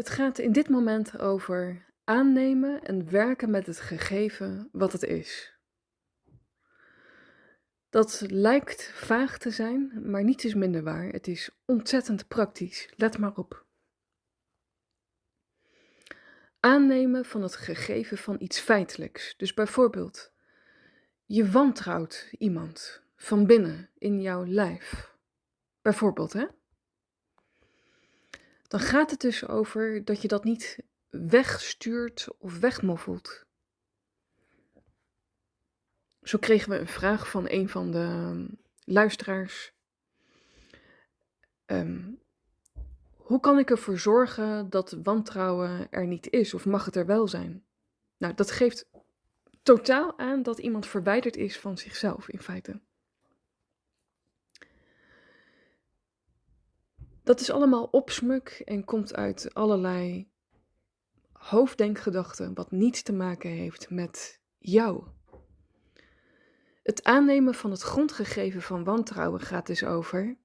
Het gaat in dit moment over aannemen en werken met het gegeven wat het is. Dat lijkt vaag te zijn, maar niets is minder waar. Het is ontzettend praktisch. Let maar op. Aannemen van het gegeven van iets feitelijks. Dus bijvoorbeeld, je wantrouwt iemand van binnen in jouw lijf. Bijvoorbeeld, hè? Dan gaat het dus over dat je dat niet wegstuurt of wegmoffelt. Zo kregen we een vraag van een van de luisteraars. Ehm, Hoe kan ik ervoor zorgen dat wantrouwen er niet is of mag het er wel zijn? Nou, dat geeft totaal aan dat iemand verwijderd is van zichzelf in feite. Dat is allemaal opsmuk en komt uit allerlei hoofddenkgedachten wat niets te maken heeft met jou. Het aannemen van het grondgegeven van wantrouwen gaat dus over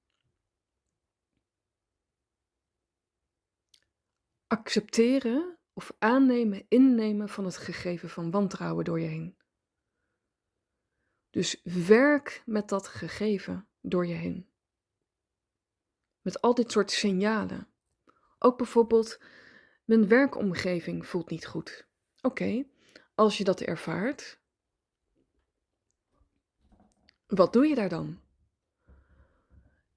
accepteren of aannemen, innemen van het gegeven van wantrouwen door je heen. Dus werk met dat gegeven door je heen. Met al dit soort signalen. Ook bijvoorbeeld, mijn werkomgeving voelt niet goed. Oké, als je dat ervaart, wat doe je daar dan?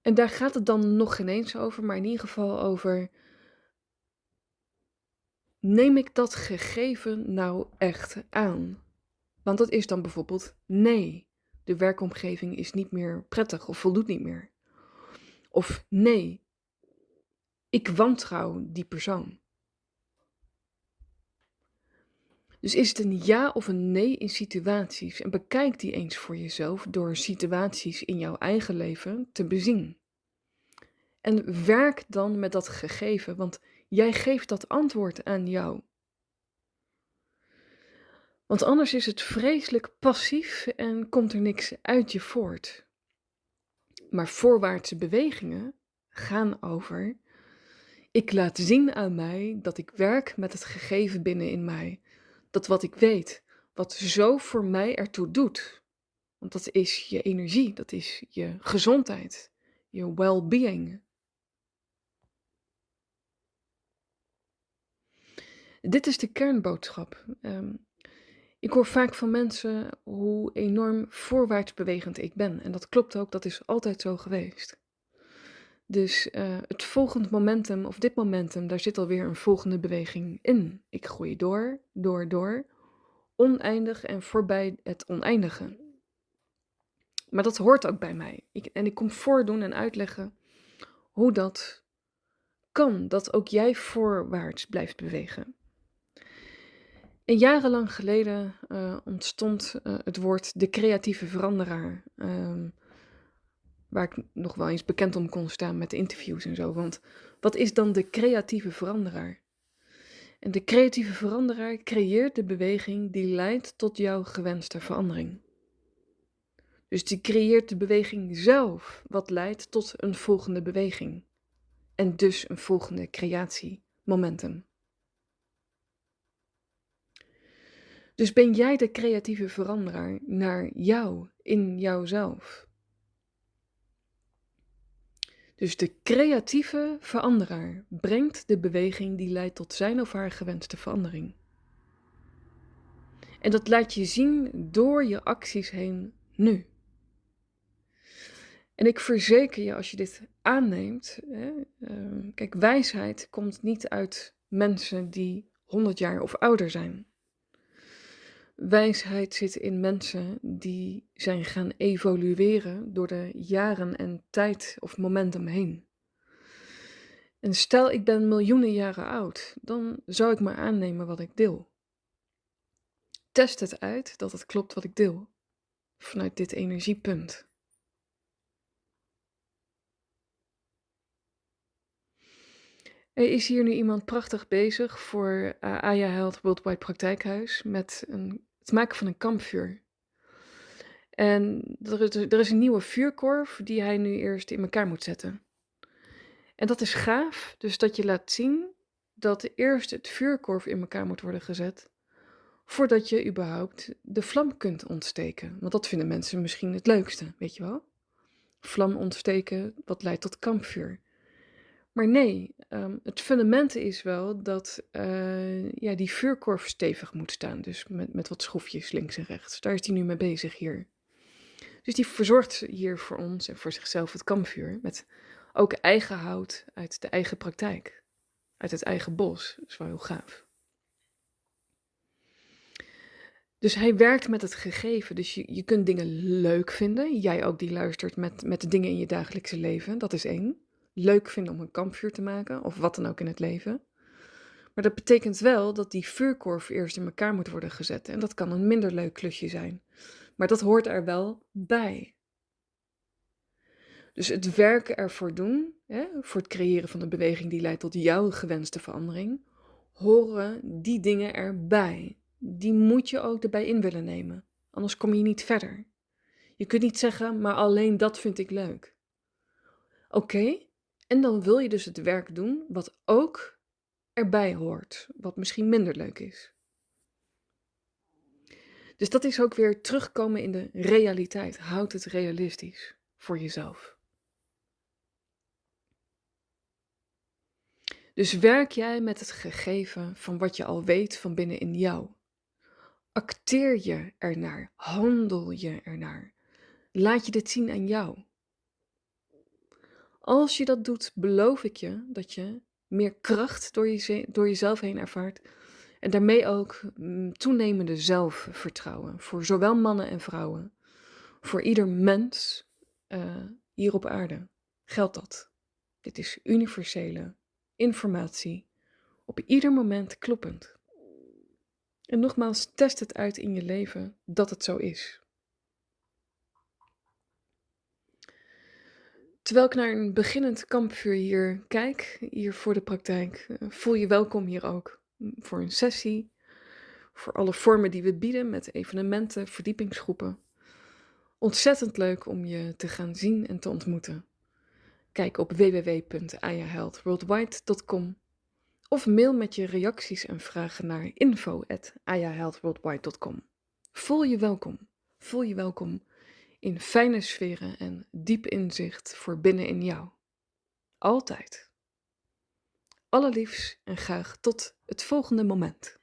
En daar gaat het dan nog geen eens over, maar in ieder geval over, neem ik dat gegeven nou echt aan? Want dat is dan bijvoorbeeld nee, de werkomgeving is niet meer prettig of voldoet niet meer. Of nee, ik wantrouw die persoon. Dus is het een ja of een nee in situaties en bekijk die eens voor jezelf door situaties in jouw eigen leven te bezien. En werk dan met dat gegeven, want jij geeft dat antwoord aan jou. Want anders is het vreselijk passief en komt er niks uit je voort. Maar voorwaartse bewegingen gaan over, ik laat zien aan mij dat ik werk met het gegeven binnenin mij. Dat wat ik weet, wat zo voor mij ertoe doet. Want dat is je energie, dat is je gezondheid, je well-being. Dit is de kernboodschap. Ik hoor vaak van mensen hoe enorm voorwaarts bewegend ik ben. En dat klopt ook, dat is altijd zo geweest. Dus het volgende momentum, of dit momentum, daar zit alweer een volgende beweging in. Ik groei door, door, oneindig en voorbij het oneindige. Maar dat hoort ook bij mij. Ik kom voordoen en uitleggen hoe dat kan, dat ook jij voorwaarts blijft bewegen. En jarenlang geleden ontstond het woord de creatieve veranderaar. Waar ik nog wel eens bekend om kon staan met interviews en zo. Want wat is dan de creatieve veranderaar? En de creatieve veranderaar creëert de beweging die leidt tot jouw gewenste verandering. Dus die creëert de beweging zelf, wat leidt tot een volgende beweging. En dus een volgende creatiemomentum. Dus ben jij de creatieve veranderaar naar jou, in jouzelf. Dus de creatieve veranderaar brengt de beweging die leidt tot zijn of haar gewenste verandering. En dat laat je zien door je acties heen nu. En ik verzeker je, als je dit aanneemt, kijk, wijsheid komt niet uit mensen die 100 jaar of ouder zijn. Wijsheid zit in mensen die zijn gaan evolueren door de jaren en tijd of momentum heen. En stel ik ben miljoenen jaren oud, dan zou ik maar aannemen wat ik deel. Test het uit dat het klopt wat ik deel, vanuit dit energiepunt. Er is hier nu iemand prachtig bezig voor Aya Health Worldwide Praktijkhuis met het maken van een kampvuur. En er is een nieuwe vuurkorf die hij nu eerst in elkaar moet zetten. En dat is gaaf, dus dat je laat zien dat eerst het vuurkorf in elkaar moet worden gezet, voordat je überhaupt de vlam kunt ontsteken. Want dat vinden mensen misschien het leukste, weet je wel? Vlam ontsteken, wat leidt tot kampvuur. Maar nee, het fundament is wel dat ja, die vuurkorf stevig moet staan. Dus met wat schroefjes links en rechts. Daar is hij nu mee bezig hier. Dus die verzorgt hier voor ons en voor zichzelf het kampvuur. Met ook eigen hout uit de eigen praktijk. Uit het eigen bos. Dat is wel heel gaaf. Dus hij werkt met het gegeven. Dus je kunt dingen leuk vinden. Jij ook die luistert met de dingen in je dagelijkse leven. Dat is één. Leuk vinden om een kampvuur te maken. Of wat dan ook in het leven. Maar dat betekent wel dat die vuurkorf eerst in elkaar moet worden gezet. En dat kan een minder leuk klusje zijn. Maar dat hoort er wel bij. Dus het werken ervoor doen, hè, voor het creëren van een beweging die leidt tot jouw gewenste verandering, horen die dingen erbij. Die moet je ook erbij in willen nemen. Anders kom je niet verder. Je kunt niet zeggen, maar alleen dat vind ik leuk. Oké, en dan wil je dus het werk doen wat ook erbij hoort, wat misschien minder leuk is. Dus dat is ook weer terugkomen in de realiteit. Houd het realistisch voor jezelf. Dus werk jij met het gegeven van wat je al weet van binnenin jou. Acteer je ernaar, handel je ernaar. Laat je dit zien aan jou. Als je dat doet, beloof ik je dat je meer kracht door jezelf heen ervaart. En daarmee ook toenemende zelfvertrouwen. Voor zowel mannen en vrouwen. Voor ieder mens hier op aarde geldt dat. Dit is universele informatie. Op ieder moment kloppend. En nogmaals, test het uit in je leven dat het zo is. Terwijl ik naar een beginnend kampvuur hier kijk, hier voor de praktijk, voel je welkom hier ook. Voor een sessie, voor alle vormen die we bieden met evenementen, verdiepingsgroepen. Ontzettend leuk om je te gaan zien en te ontmoeten. Kijk op www.ayahealthworldwide.com of mail met je reacties en vragen naar info@ayahealthworldwide.com. Voel je welkom. Voel je welkom in fijne sferen en diep inzicht voor binnen in jou. Altijd. Allerliefst en graag tot het volgende moment.